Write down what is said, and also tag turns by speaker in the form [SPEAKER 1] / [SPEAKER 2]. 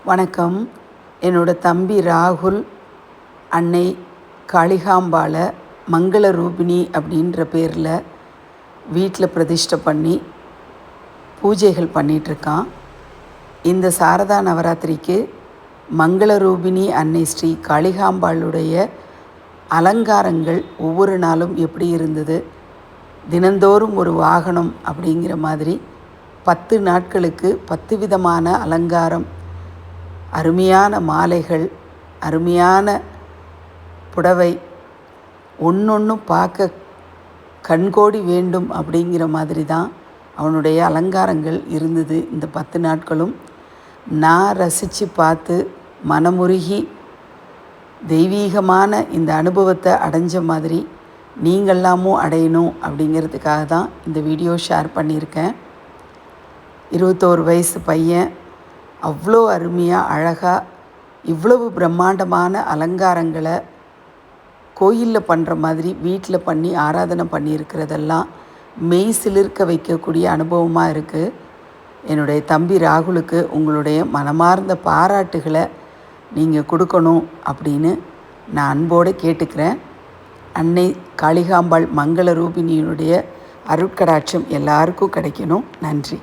[SPEAKER 1] வணக்கம். என்னோட தம்பி ராகுல் அன்னை காளிகாம்பாளை மங்கள ரூபிணி அப்படின்ற பேரில் வீட்டில் பிரதிஷ்டை பண்ணி பூஜைகள் பண்ணிகிட்ருக்கான். இந்த சாரதா நவராத்திரிக்கு மங்கள ரூபிணி அன்னை ஸ்ரீ காளிகாம்பாளுடைய அலங்காரங்கள் ஒவ்வொரு நாளும் எப்படி இருந்தது, தினந்தோறும் ஒரு வாகனம் அப்படிங்கிற மாதிரி 10 நாட்களுக்கு 10 விதமான அலங்காரம், அருமையான மாலைகள், அருமையான புடவை, ஒன்றொன்றும் பார்க்க கண்கோடி வேண்டும் அப்படிங்கிற மாதிரி தான் அவனுடைய அலங்காரங்கள் இருந்தது. இந்த 10 நாட்களும் நான் ரசித்து பார்த்து மனமுருகி தெய்வீகமான இந்த அனுபவத்தை அடைஞ்ச மாதிரி நீங்கள்லாமும் அடையணும் அப்படிங்கிறதுக்காக தான் இந்த வீடியோ ஷேர் பண்ணியிருக்கேன். 21 வயசு பையன் அவ்வளோ அருமையாக அழகாக இவ்வளவு பிரம்மாண்டமான அலங்காரங்களை கோயிலில் பண்ணுற மாதிரி வீட்டில் பண்ணி ஆராதனை பண்ணியிருக்கிறதெல்லாம் மெய் சிலிர்க்க வைக்கக்கூடிய அனுபவமாக இருக்குது. என்னுடைய தம்பி ராகுலுக்கு உங்களுடைய மனமார்ந்த பாராட்டுகளை நீங்கள் கொடுக்கணும் அப்படின்னு நான் அன்போடு கேட்டுக்கிறேன். அன்னை காளிகாம்பாள் மங்கள ரூபிணியினுடைய அருட்கடாட்சம் எல்லாருக்கும் கிடைக்கணும். நன்றி.